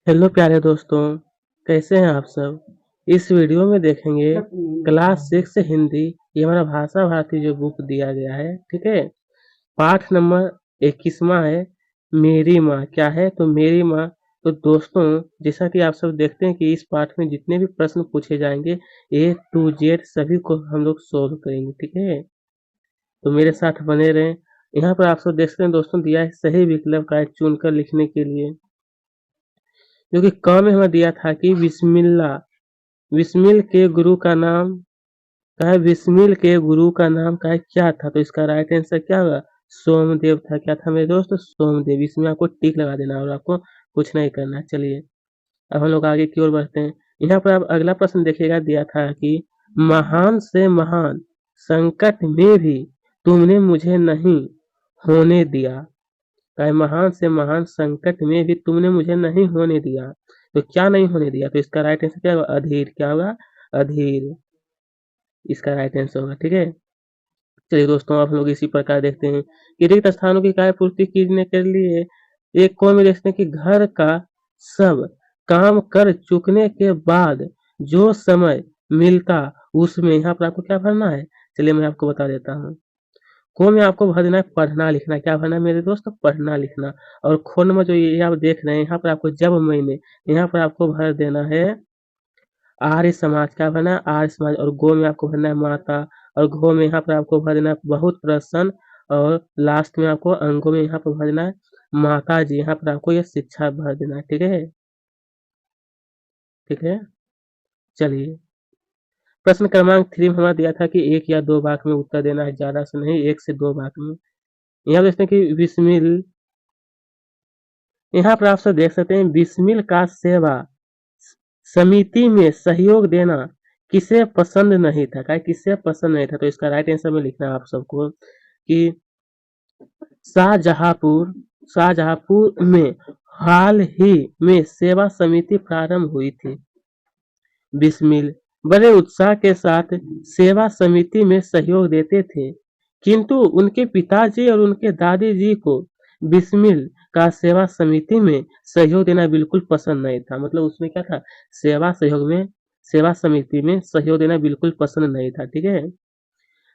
Hello प्यारे दोस्तों, कैसे हैं आप सब? इस वीडियो में देखेंगे क्लास 6 हिंदी, ये हमारा भाषा भारती जो बुक दिया गया है, ठीक है। पाठ नंबर 21वां है, मेरी माँ क्या है? तो मेरी माँ। तो दोस्तों, जैसा कि आप सब देखते हैं कि इस पाठ में जितने भी प्रश्न पूछे जाएंगे A to Z सभी को हम लोग सोल्व करेंगे, ठीक है। तो मेरे साथ बने रहें। यहाँ पर आप सब देख सकते हैं दोस्तों, दिया है सही विकल्प का चुनकर लिखने के लिए, जो कि क में हमें दिया था कि बिस्मिल्लाह। बिस्मिल के गुरु का नाम क्या है? बिस्मिल के गुरु का नाम क्या था? तो इसका राइट आंसर क्या होगा? सोमदेव था। क्या था मेरे दोस्त? सोमदेव। इसमें आपको टिक लगा देना और आपको कुछ नहीं करना है। चलिए, अब हम लोग आगे की ओर बढ़ते हैं। यहाँ पर आप अगला प्रश्न देखिएगा, दिया था कि महान से महान संकट में भी तुमने मुझे नहीं होने दिया। महान से महान संकट में भी तुमने मुझे नहीं होने दिया। तो क्या नहीं होने दिया? तो इसका राइट आंसर क्या होगा? अधीर। क्या होगा? अधीर। इसका राइट आंसर होगा, ठीक है। चलिए दोस्तों, आप लोग इसी प्रकार देखते हैं कि रिक्त स्थानों की कार्य पूर्ति करने के लिए एक कौन में देखते हैं कि घर का सब काम कर चुकने के बाद जो समय मिलता उसमें यहाँ पर आपको क्या भरना है? चलिए मैं आपको बता देता हूँ। को में आपको भर देना है पढ़ना लिखना। क्या भरना है मेरे दोस्त? पढ़ना लिखना। और खो में जो ये आप देख रहे हैं, यहाँ पर आपको जब महीने, यहाँ पर आपको भर देना है आर्य समाज। क्या भरना है? आर्य समाज। और गो में आपको भरना है माता। और घो में यहाँ पर आपको भर देना है बहुत प्रसन्न। और लास्ट में आपको अंगों में यहाँ पर भर देना है माता जी। यहाँ पर आपको ये शिक्षा भर देना है, ठीक है। ठीक है, चलिए। प्रश्न क्रमांक 3 में हमारा दिया था कि 1 या 2 वाक्य में उत्तर देना है, ज्यादा से नहीं, 1 से 2 वाक्य में। यहाँ देखते हैं कि बिस्मिल, यहाँ पर आप सब देख सकते हैं बिस्मिल का सेवा समिति में सहयोग देना किसे पसंद नहीं था? क्या किसे पसंद नहीं था? तो इसका राइट आंसर में लिखना है आप सबको कि शाहजहांपुर शाहजहांपुर में हाल ही में सेवा समिति प्रारंभ हुई थी। बिस्मिल बड़े उत्साह के साथ सेवा समिति में सहयोग देते थे, किंतु उनके पिताजी और उनके दादी जी को बिस्मिल का सेवा समिति में सहयोग देना बिल्कुल पसंद नहीं था। मतलब उसमें क्या था? सेवा समिति में सहयोग देना बिल्कुल पसंद नहीं था, ठीक है।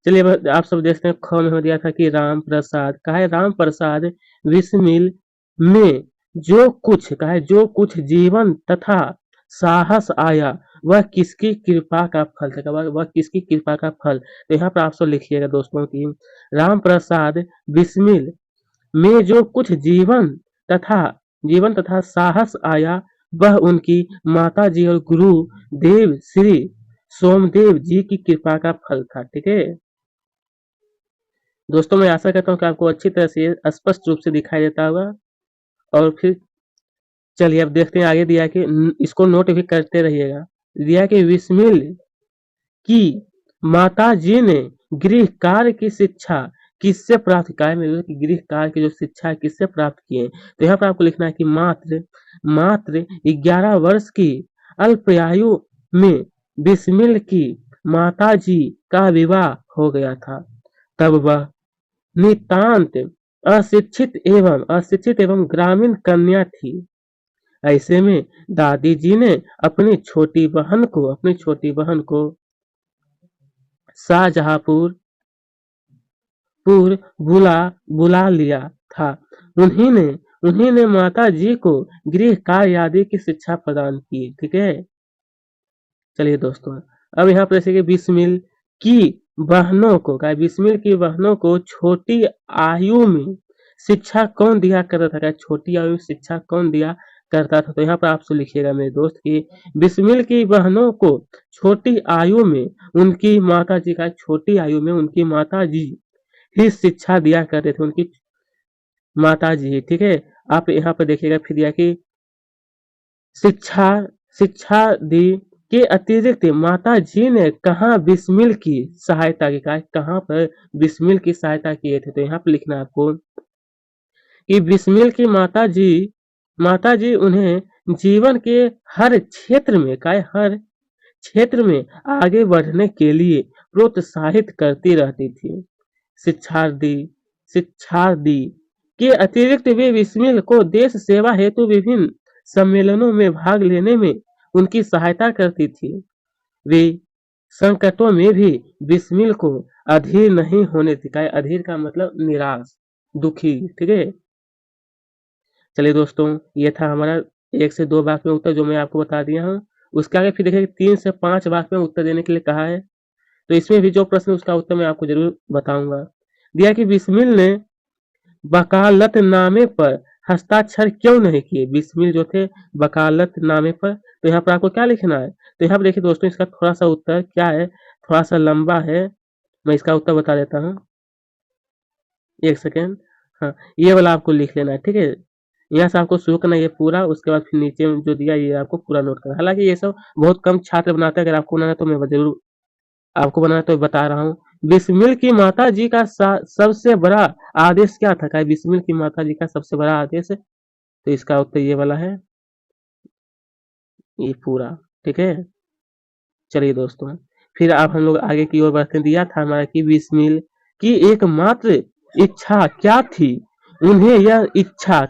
चलिए, अब आप सब देखते हैं, ख में हमें दिया था कि राम प्रसाद का है, राम प्रसाद बिस्मिल में जो कुछ जीवन तथा साहस आया वह किसकी कृपा का फल था? वह किसकी कृपा का फल? तो यहाँ पर आप सब लिखिएगा दोस्तों की राम प्रसाद बिस्मिल में जो कुछ तथा जीवन तथा साहस आया वह उनकी माता जी और गुरु देव श्री सोमदेव जी की कृपा का फल था, ठीक है। दोस्तों, मैं आशा करता हूँ कि आपको अच्छी तरह से स्पष्ट रूप से दिखाई देता होगा। और फिर चलिए, अब देखते हैं आगे। दिया कि इसको नोट भी करते रहिएगा। दिया कि बिस्मिल की माता जी ने गृह कार्य की शिक्षा किससे प्राप्त किया है? मेरे कि गृह कार्य की जो शिक्षा है किससे प्राप्त किए? तो यहाँ पर आपको लिखना है कि मात्र मात्र 11 वर्ष की अल्पायु में बिस्मिल की माता जी का विवाह हो गया था। तब वह नितांत अशिक्षित एवं ग्रामीण कन्या थी। ऐसे में दादी जी ने अपनी छोटी बहन को शाहजहांपुर पुर बुला बुला लिया था। उन्हीं ने उन्हीं ने माता जी को गृह कार्य आदि की शिक्षा प्रदान की, ठीक है। चलिए दोस्तों, अब यहाँ पर जैसे कि की बिस्मिल की बहनों को छोटी आयु में शिक्षा कौन दिया करता था? छोटी आयु में शिक्षा कौन दिया करता था? तो यहाँ पर आपसे लिखिएगा मेरे दोस्त की बिस्मिल की बहनों को छोटी आयु में उनकी माता जी का छोटी आयु में उनकी माता जी ही शिक्षा दिया करते थे, उनकी माता जी, ठीक है। आप यहाँ पर देखिएगा फिर दिया कि शिक्षा शिक्षा दी के अतिरिक्त माता जी ने कहाँ बिस्मिल की सहायता की? कहाँ पर बिस्मिल की सहायता किए थे? तो यहाँ पर लिखना आपको कि बिस्मिल की माता जी उन्हें जीवन के हर क्षेत्र में हर क्षेत्र में आगे बढ़ने के लिए प्रोत्साहित करती रहती थी। शिक्षार्थी शिक्षार्थी के अतिरिक्त वे बिस्मिल को देश सेवा हेतु विभिन्न सम्मेलनों में भाग लेने में उनकी सहायता करती थी। वे संकटों में भी बिस्मिल को अधीर नहीं होने देती। अधीर का मतलब निराश, दुखी, ठीक है। चलिए दोस्तों, ये था हमारा 1 से 2 वाक्य में उत्तर जो मैं आपको बता दिया हूँ। उसके आगे फिर देखिए 3 से 5 वाक्य में उत्तर देने के लिए कहा है। तो इसमें भी जो प्रश्न उसका उत्तर मैं आपको ज़रूर बताऊँगा। दिया कि बिस्मिल ने वकालतनामे पर हस्ताक्षर क्यों नहीं किए? बिस्मिल जो थे वकालतनामे पर, तो यहाँ पर आपको क्या लिखना है? तो यहाँ पर देखिए दोस्तों, इसका थोड़ा-सा उत्तर क्या है, थोड़ा-सा लंबा है। मैं इसका उत्तर बता देता हूँ। 1 सेकंड। हाँ, ये वाला आपको लिख लेना है, ठीक है? यहाँ से आपको शुरू करना है ये पूरा, उसके बाद फिर नीचे में जो दिया ये आपको पूरा नोट करना है। हालाँकि ये सब बहुत कम छात्र बनाते हैं, अगर आपको बनाना है तो मैं ज़रूर आपको बनाना है तो बता रहा हूँ। बिस्मिल की माता जी का सबसे बड़ा आदेश क्या था? बिस्मिल की माता जी का सबसे बड़ा आदेश, तो इसका उत्तर ये वाला है, ये पूरा, ठीक है। चलिए दोस्तों, फिर अब हम लोग आगे की ओर बढ़ते हैं। दिया था हमारा कि बिस्मिल की एकमात्र इच्छा क्या थी? उन्हें यह इच्छा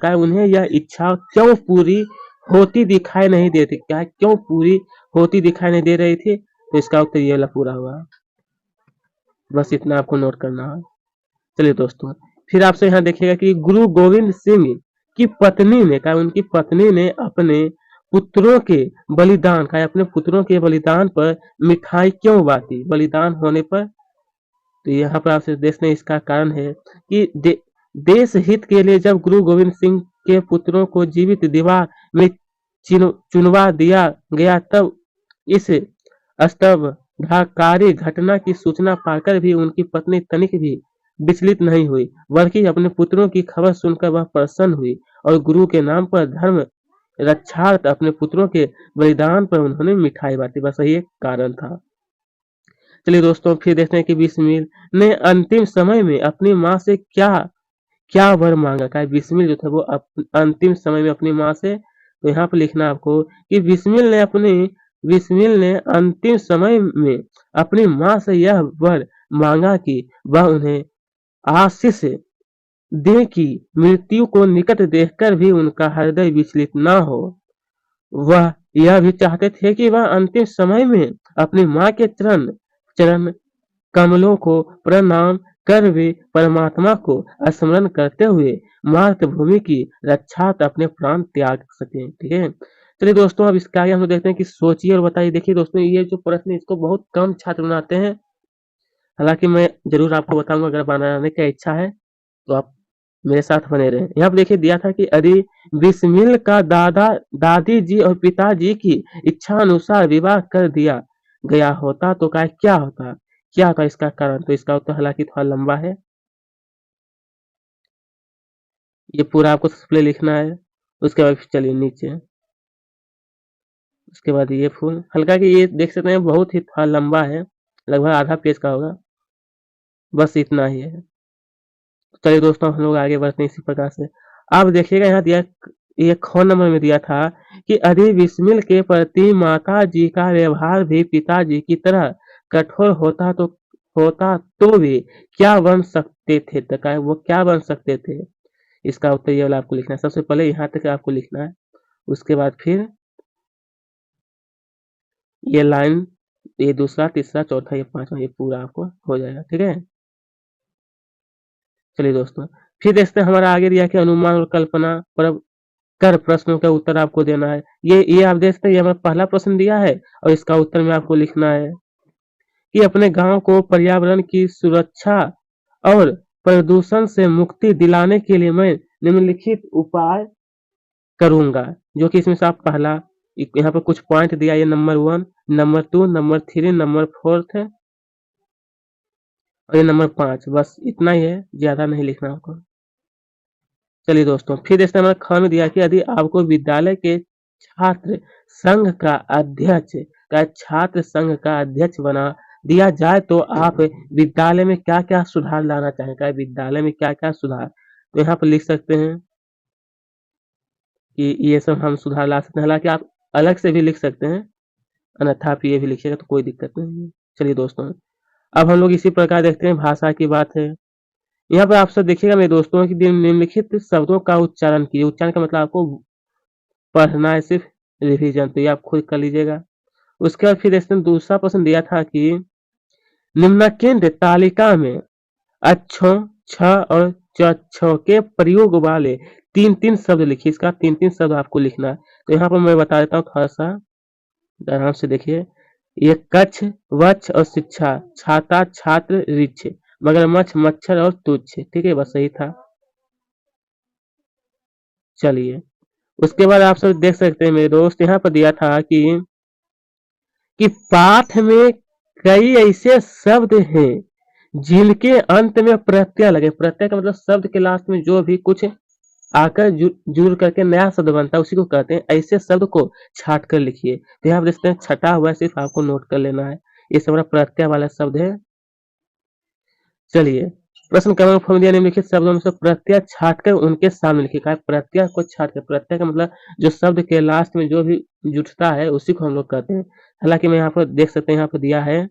क्यों पूरी होती दिखाई नहीं देती? क्यों पूरी होती दिखाई नहीं दे रही थी? तो इसका उत्तर ये वाला पूरा हुआ। बस इतना आपको नोट करना है। चलिए दोस्तों, फिर आपसे यहाँ देखिएगा कि गुरु गोविंद सिंह की पत्नी ने उनकी पत्नी ने अपने पुत्रों के अपने पुत्रों के बलिदान पर मिठाई क्यों बांटी? बलिदान होने पर, तो यहाँ पर आपसे देखना इसका कारण है कि देश हित के लिए जब गुरु गोविंद सिंह के पुत्रों को जीवित दीवार में चुनवा दिया गया, तब इस स्तंभकारी घटना की सूचना पाकर भी उनकी पत्नी तनिक भी विचलित नहीं हुई, बल्कि अपने पुत्रों की खबर सुनकर वह प्रसन्न हुई और गुरु के नाम पर धर्म रक्षार्थ अपने पुत्रों के बलिदान पर उन्होंने मिठाई बांटी। बस यही एक कारण था। चलिए दोस्तों, फिर देखते हैं कि बिस्मिल ने अंतिम समय में अपनी माँ से क्या क्या वर मांगा? बिस्मिल जो था वो अंतिम समय में अपनी माँ से, तो यहाँ पर लिखना आपको कि बिस्मिल ने अंतिम समय में अपनी माँ से यह वर मांगा कि वह उन्हें आशीष दे कि मृत्यु को निकट देखकर भी उनका हृदय विचलित न हो। वह यह भी चाहते थे कि वह अंतिम समय में अपनी माँ के चरण कमलों को प्रणाम कर वे परमात्मा को स्मरण करते हुए मातृभूमि की रक्षार्थ अपने प्राण त्याग सकें, ठीक है। चलिए दोस्तों, अब इसके आगे हम लोग देखते हैं कि सोचिए और बताइए। देखिए दोस्तों, ये जो प्रश्न है इसको बहुत कम छात्र बनाते हैं, हालांकि मैं जरूर आपको बताऊंगा। अगर बनाने की इच्छा है तो आप मेरे साथ बने रहें। यहाँ पर देखिए दिया था कि यदि बिस्मिल का दादी जी और पिताजी की इच्छा अनुसार विवाह कर दिया गया होता तो क्या होता? क्या होता इसका कारण? तो इसका उत्तर हालांकि थोड़ा लंबा है, ये पूरा आपको सबसे लिखना है। उसके बाद चलिए नीचे, उसके बाद ये फूल हल्का कि ये देख सकते हैं बहुत ही थोड़ा लंबा है, लगभग आधा पेज का होगा। बस इतना ही है। चलिए दोस्तों, हम लोग आगे बढ़ते हैं इसी प्रकार से। अब देखिएगा यहाँ दिया, ये ख नंबर में दिया था कि यदि बिस्मिल के प्रति माता जी का व्यवहार भी पिताजी की तरह कठोर होता तो वे क्या बन सकते थे? तो वो क्या बन सकते थे? इसका उत्तर ये वाला आपको लिखना है। सबसे पहले यहाँ तक आपको लिखना है, उसके बाद फिर ये लाइन, ये दूसरा, तीसरा, चौथा, ये पांचवा, ये पूरा आपको हो जाएगा, ठीक है। चलिए दोस्तों, फिर देखते हैं हमारा आगे दिया कि अनुमान और कल्पना पर कर प्रश्नों का उत्तर आपको देना है। ये आप देख सकते हैं, ये हमारा पहला प्रश्न दिया है और इसका उत्तर में आपको लिखना है कि अपने गांव को पर्यावरण की सुरक्षा और प्रदूषण से मुक्ति दिलाने के लिए मैं निम्नलिखित उपाय करूंगा। जो कि इसमें से आप पहला, यहाँ पर कुछ पॉइंट दिया, ये नंबर 1, नंबर 2, नंबर 3, नंबर 4 है और ये नंबर 5। बस इतना ही है, ज्यादा नहीं लिखना आपको। चलिए दोस्तों, फिर इसने हमारा ख में दिया कि यदि आपको विद्यालय के छात्र संघ का अध्यक्ष बना दिया जाए तो आप विद्यालय में क्या क्या सुधार लाना चाहेंगे? विद्यालय में क्या क्या सुधार, तो यहाँ पर लिख सकते हैं कि ये सब हम सुधार ला सकते हैं। हालांकि आप अलग से भी लिख सकते हैं, अन्यथा आप ये भी लिखिएगा तो कोई दिक्कत नहीं है। चलिए दोस्तों, अब हम लोग इसी प्रकार देखते हैं, भाषा की बात है। यहाँ पर आप सब देखिएगा मेरे दोस्तों कि निम्नलिखित शब्दों का उच्चारण कीजिए। उच्चारण का मतलब आपको पढ़ना है सिर्फ रिवीजन, तो ये आप खुद कर लीजिएगा। उसके बाद फिर इसने दूसरा प्रश्न दिया था कि निम्नलिखित तालिका में अच्छों, छ और चच्छों के प्रयोग वाले 3-3 शब्द लिखिए। इसका 3-3 शब्द आपको लिखना है। तो यहाँ पर मैं बता देता हूँ थोड़ा-सा, आराम से देखिए। ये कच्छ, वच्छ और शिक्षा, छाता, छात्र, वृक्ष, मगरमच्छ, मच्छर और तुच्छ। ठीक है, बस यही था। चलिए, उसके बाद आप सब देख सकते हैं मेरे दोस्त, यहाँ पर दिया था कि पाठ में कई ऐसे शब्द हैं जिनके अंत में प्रत्यय लगे। प्रत्यय का मतलब शब्द के लास्ट में जो भी कुछ आकर जुड़ करके नया शब्द बनता है उसी को कहते हैं। ऐसे शब्द को छाट कर लिखिए। तो यहाँ आप देखते हैं छटा हुआ है, सिर्फ आपको नोट कर लेना है। ये सब प्रत्यय वाला शब्द है। चलिए, प्रश्न क्रमांक फॉर्म दिया, निम्नलिखित शब्दों में से प्रत्यय छाट कर उनके सामने लिखिए। कहा प्रत्यय को छाट कर, प्रत्यय का मतलब जो शब्द के लास्ट में जो भी जुटता है उसी को हम लोग कहते हैं। हालांकि मैं यहाँ पर देख सकते हैं, यहाँ पर दिया है,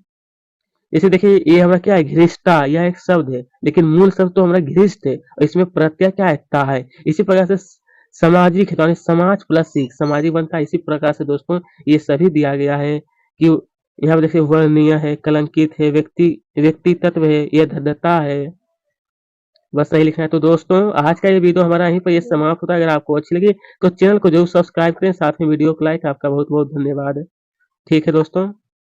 इसे देखिए, ये हमारा क्या है, घृष्टा, यह एक शब्द है, लेकिन मूल शब्द तो हमारा घृष्ट है और इसमें प्रत्यय क्या है, ता है। इसी प्रकार से सामाजिक है, तो समाज प्लस सीख सामाजिक बनता है। इसी प्रकार से दोस्तों ये सभी दिया गया है कि यहाँ पर देखिए वर्णनीय है, कलंकित है, व्यक्ति तत्व है, यह धन्यता है। बस सही लिखना है। तो दोस्तों आज का ये वीडियो हमारा यहीं पर ये समाप्त होता है। अगर आपको अच्छी लगी तो चैनल को जरूर सब्सक्राइब करें, साथ में वीडियो को लाइक। आपका बहुत बहुत धन्यवाद। ठीक है दोस्तों।